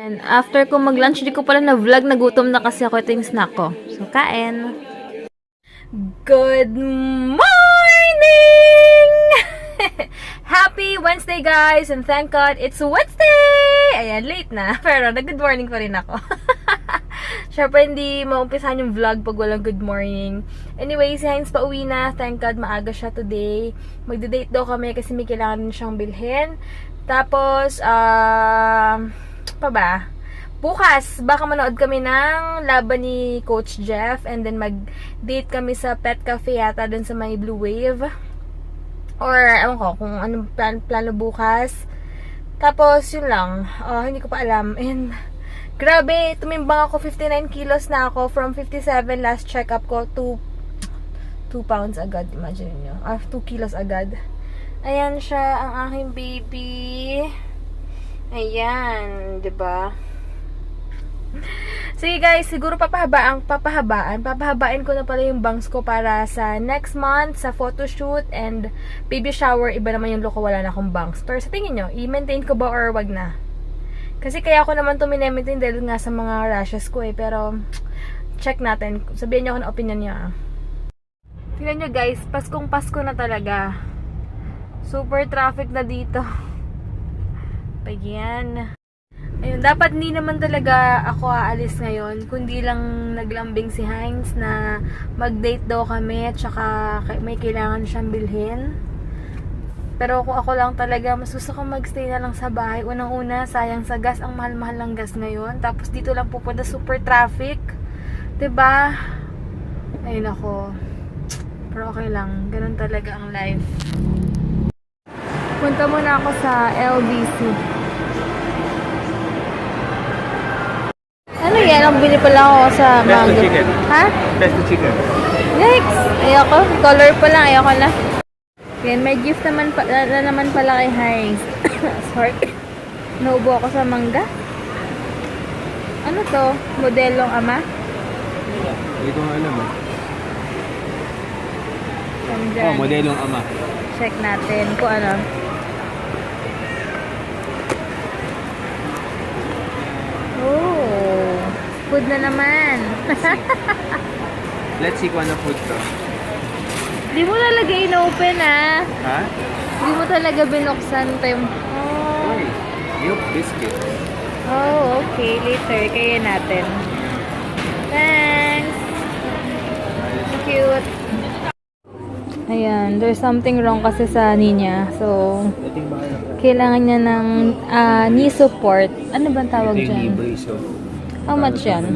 And after ko mag-lunch, hindi ko pala na-vlog, nagutom na kasi ako. Ito yung snack ko. So, kain. Good morning! Happy Wednesday, guys! And thank God, it's Wednesday! Ayan, late na. Pero, nag-good morning pa rin ako. Siyempre, hindi maumpisahan yung vlog pag walang good morning. Anyway, si Heinz pa uwi na. Thank God, maaga siya today. Magde-date daw kami kasi may kailangan din siyang bilhin. Tapos, pa ba? Bukas, baka manood kami ng laban ni Coach Jeff and then mag-date kami sa Pet Cafe yata dun sa may Blue Wave. Or, ewan ko, kung anong plano bukas. Tapos, yun lang. Hindi ko pa alam. And, grabe, tumimbang ako, 59 kilos na ako. From 57 last check-up ko to 2 pounds agad. Imagine nyo. 2 kilos agad. Ayan siya, ang aking baby. Ayan, 'di ba? Sige guys, siguro papahabain ko na pala yung bangs ko para sa next month, sa photoshoot and baby shower. Iba naman yung look ko, wala na akong bangs. Pero sa tingin nyo, i-maintain ko ba or wag na? Kasi kaya ako naman ito minemaintain dahil nga sa mga rashes ko eh. Pero, check natin. Sabihin nyo ako ng opinion nyo ah. Tingnan nyo guys, Paskong Pasko na talaga. Super traffic na dito. Pagyan. Ayun, dapat hindi naman talaga ako aalis ngayon, kundi lang naglambing si Heinz na mag-date daw kami at saka may kailangan siyang bilhin. Pero kung ako lang talaga, mas gusto ko magstay na lang sa bahay. Unang-una, sayang sa gas, ang mahal-mahal ng gas ngayon. Tapos dito lang pupunta, super traffic. 'Di ba? Ayun ako. Pero okay lang, ganun talaga ang life. Punta muna ako sa LBC. Ano yan? Ang bili pala ako sa Pesto mango. chicken. Ha? Pesto chicken. Yikes! Ayoko. Color pa lang. Ayoko na. Yan, may gift naman pala kay Heinz. Sorry. Naubo ako sa mangga. Ano to? Modelong ama? Hindi ko nga alam eh. Nandyan. Modelong ama. Check natin kung ano. Oh, food na naman. Let's see kung ano food to. Di mo talaga in-open ah. Ha? Di mo talaga binuksan ito yung... Oh. Uy, milk biscuit. Oh, okay. Later, kaya natin. Thanks. Cute. Ayan, there's something wrong kasi sa niya. So, kailangan niya ng knee support. Ano ba ang tawag Ito yung knee dyan? brace. So, How much yan?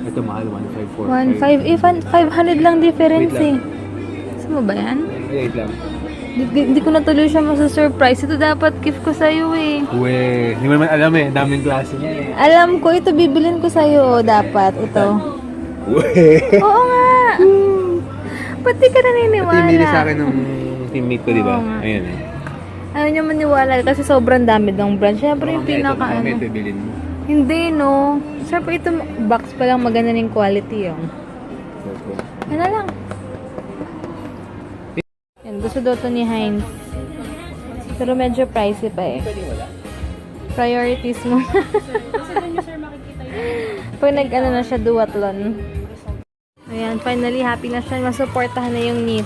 ito mahal, 1.5. 1.54. 500 lang difference Wait lang. eh. Saan mo ba yan? Wait lang. Di ko na tuloy siya masa-surprise. Ito dapat gift ko sa'yo eh. Uwe, hindi mo naman alam eh. Daming klase niya eh. Alam ko, ito bibilin ko sa'yo. Dapat, ito. Uwe. Oo nga. Ba't di ka Ito naniniwala? yung bili sa akin ng teammate ko, di ba? Oo nga. Ayan eh. Ayaw niya maniwala kasi sobrang dami ng brand. Siyempre yung pinaka ano. Ito bilhin mo. Hindi no. Siyempre ito box pa lang maganda ng quality yung. Yan na lang. Yan, gusto daw to ni Heinz. Pero medyo pricey pa eh. Priorities mo. Pag nag-ano na siya, duathlon. Ayan, finally happy na siya. Masuportahan na yung knee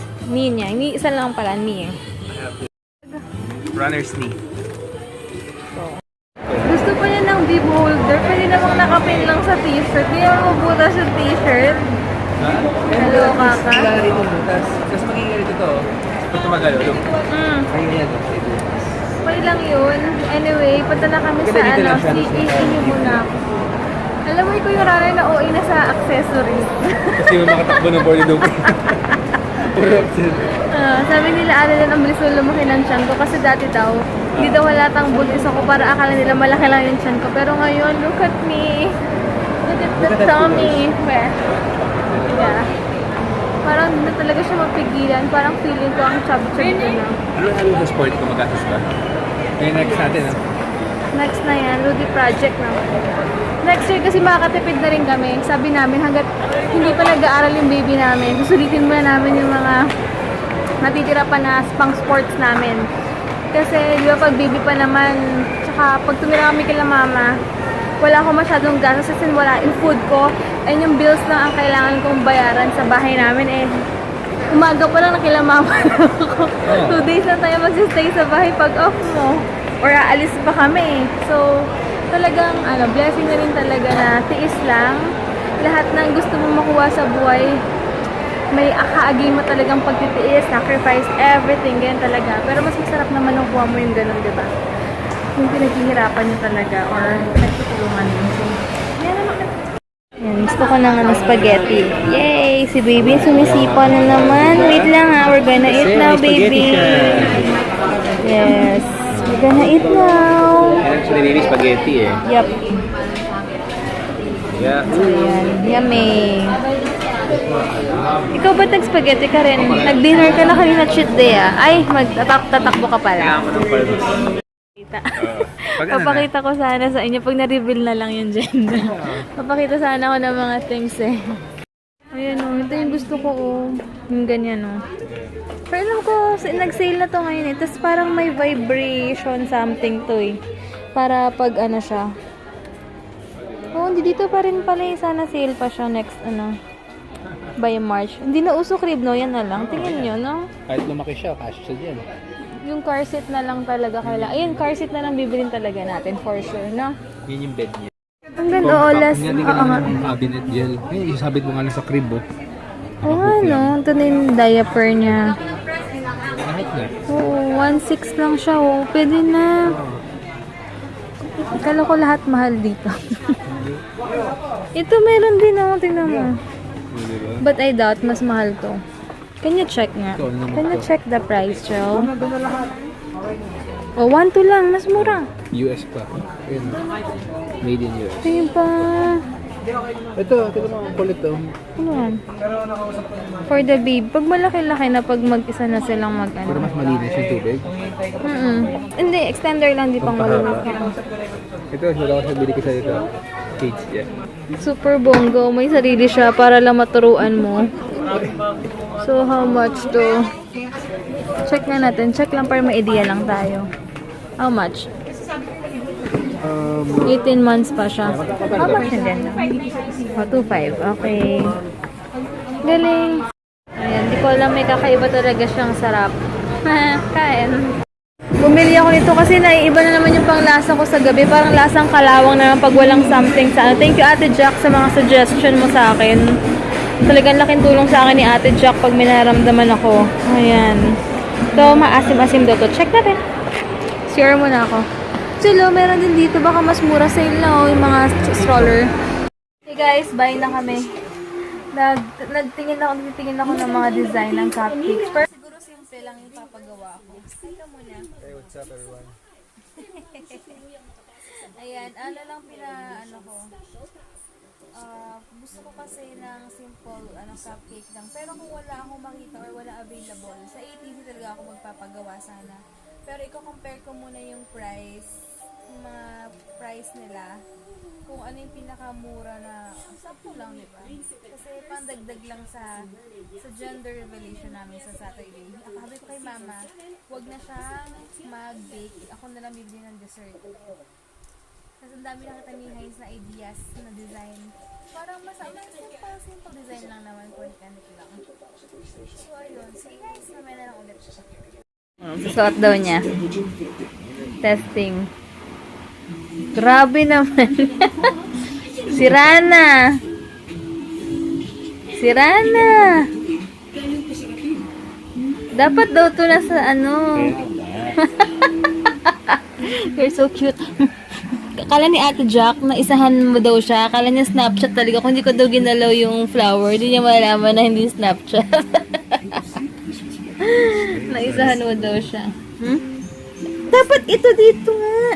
niya. Isa lang pala, knee eh. Runner's knee. Gusto pa niya ng bib holder. Pwede namang nakapin lang sa t-shirt. Hindi naman mabutas yung t-shirt. Ha? Hello, kaka. Wala rito butas. Kasi magiging ganito to. Pag tumagalo. Look. Ayun yan. Pwede lang yun. Anyway, punta na kami sa Dito lang siya. CAA muna ako. Alam mo, ikaw yung runner na OA na sa accessories. Kasi may makatakbo ng body doon. Puro upset. Sabi nila, lang ang bilis mo lumaki ng tiyan ko. Kasi dati daw, hindi daw halatang buntis ako para akala nila malaki lang yung tiyan ko. Pero ngayon, look at me. Look at the tummy. Yeah. Parang hindi na talaga siya mapigilan. Parang feeling ko ang chub-chub ko na. Ano sa sport ko magatos ba? Kaya next natin ah. Next na yan, Rudy Project na. Next year kasi makakatipid na rin kami. Sabi namin hanggat hindi pa nag-aaral yung baby namin, susulitin muna namin yung mga natitira pa na pang sports namin. Kasi di ba pag baby pa naman, Tsaka pag tumira kami kila mama, wala akong masyadong gastos kasi wala yung food ko. And yung bills lang ang kailangan kong bayaran sa bahay namin eh. Umaga pa lang na kila mama ako. 2 days lang tayo magsistay sa bahay pag off mo. Or aalis pa kami. So, talagang blessing na rin talaga na tiis lang. Lahat ng gusto mong makuha sa buhay, may akaagay mo talagang pagtitiis, sacrifice, everything, ganyan talaga. Pero mas masarap naman nung kuha mo yung ganun, di ba? Yung pinaghihirapan nyo talaga or nagtutulungan mo. So, yan naman. Yan, gusto ko ng spaghetti. Yay! Si baby sumisipa na naman. Wait lang ha, we're gonna eat now, baby. Yes, we're gonna eat now. Actually, baby spaghetti eh. Yup. Yeah. Ayan, yummy. Ikaw ba nag-spaghetti ka rin? Nag-dinner ka na kanina cheat day ah. Ay, magtatakbo ka pala. Kailangan mo ng paldos. Papakita ko sana sa inyo pag na-reveal na lang yung gender. Papakita sana ako ng mga things eh. Ayan o, ito yung gusto ko o. Yung ganyan o. Pero alam ko, nag-sale na to ngayon eh. Tapos parang may vibration something to eh. Para pag siya. Oo, hindi dito pa rin pala eh. Sana sale pa siya next by March. Hindi na uso crib no, yan na lang. Tingin nyo no? Kahit lumaki siya, cash siya dyan. Yung car seat na lang talaga kailangan. Ayun, car seat na lang bibilin talaga natin for sure, no? Yan yung bed niya. Ang ganda, oo, last. Hindi ka naman cabinet gel. Ngayon, isasabit mo nga lang sa crib, oh. Oo, no? Ito na yung diaper niya. Kahit na. Oo, 1.6 lang siya, oh. Pwede na. Akala ko lahat mahal dito. Ito meron din, oh. Tingnan mo. But I doubt, mas mahal to. Can you check nga? Can you check the price, Joe? Oh, 1.2 lang. Mas mura. US pa. Ayun. Made in US. Tingin pa. Ito mo ang kulit to. Ano yan? For the babe. Pag malaki-laki na, pag mag-isa na silang Pero mas malinis yung tubig. Hindi, extender lang, di pang malulaki. Ito, wala ko sa bili ko sa ito. Cage yan. Super bongo. May sarili siya para lang maturuan mo. So, how much to? Check nga natin. Check lang para may idea lang tayo. How much? 18 months pa siya. How much yun din? Oh, 2.5. Okay. Galing. Ayan, di ko alam. May kakaiba talaga siyang sarap. Kain. Bumili ako nito kasi naiiba na naman yung panglasa ko sa gabi. Parang lasang kalawang naman pag walang something sa Thank you, Ate Jack, sa mga suggestion mo sa akin. Talagang laking tulong sa akin ni Ate Jack pag may nararamdaman ako. Ayan. Ito, maasim-asim daw to. Check natin. Share mo na ako. Silo, meron din dito. Baka mas mura sale na yung mga stroller. Hey guys, buy na kami. Nagtingin ako ng mga design ng cupcakes. Pero siguro simple lang yung papagawa ko. Teka muna. Hey, what's up everyone? Ayan, lang ko. Gusto ko kasi ng simple cupcake lang. Pero kung wala akong makita or wala available, sa ATV talaga ako magpapagawa sana. Pero i-compare ko muna yung mga price nila. Kung ano yung pinakamura na, sample lang, di ba? Kasi pandagdag lang sa gender revelation namin sa Saturday. Sabi ko kay Mama, wag na siyang mag-bake. Ako na lang bibili ng dessert. Kasi ang dami nakita ni Heinz na ideas na design. Parang simple design lang naman, organic lang. So ayun, see you guys naman na lang ulit siya. Susuot daw niya. Testing. Grabe naman. Si Rana. Dapat daw to na sa You're so cute. Akala ni Ate Jack na isahan mo daw siya. Akala niya Snapchat talaga. Kung hindi ko daw ginalaw yung flower, hindi niya malaman na hindi Snapchat. Naisahan mo daw siya. Dapat ito dito nga.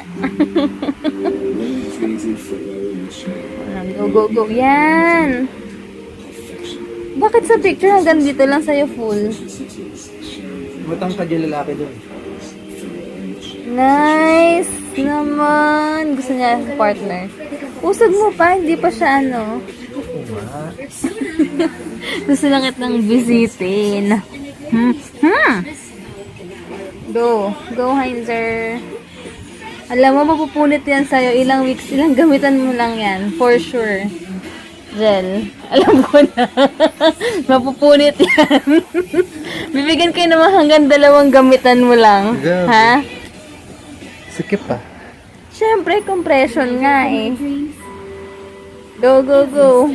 Go. Yan. Bakit sa picture hanggang dito lang sa'yo full? Butang ka dyan lalaki doon. Nice naman. Gusto niya partner. Usag mo pa, hindi pa siya Gusto lang kitang bisitin. Go, Heinzer. Alam mo, mapupunit yan sa'yo. Ilang weeks, ilang gamitan mo lang yan. For sure. Gel. Alam ko na. Mapupunit yan. Bibigyan kayo naman hanggang 2 gamitan mo lang. Grabe. Ha? Sikip pa. Siyempre, compression nga eh. Go, go, go.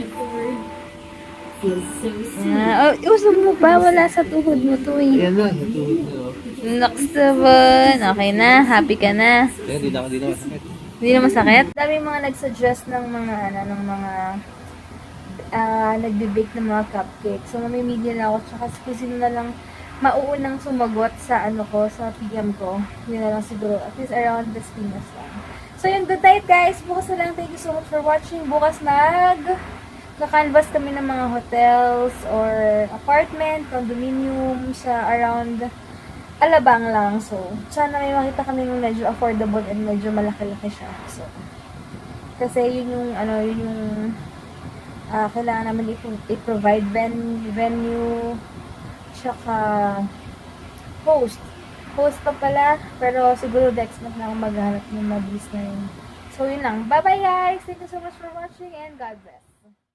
Usog mo pa. Wala sa tuhod mo to eh. Ayan na, natuhod na. Next naman. Okay na. Happy ka na. Ayan, di na masakit. Hindi na masakit? Dami mga nagsuggest ng mga nagbe-bake ng mga cupcakes. So, mamimili na ako. Tsaka kung sino na lang mauunang sumagot sa sa PM ko. Yun na lang siguro. At least around the Pinas lang. So, yun. Good night, guys. Bukas na lang. Thank you so much for watching. Bukas na-canvas kami ng mga hotels or apartment, condominium sa around Alabang lang. So, sana may makita kami ng medyo affordable and medyo malaki-laki siya. So, kasi yun yung kailangan naman i-provide venue, tsaka host pa pala, pero siguro next month na ako maghanap ng mabilis na yun. So, yun lang. Bye-bye guys! Thank you so much for watching and God bless!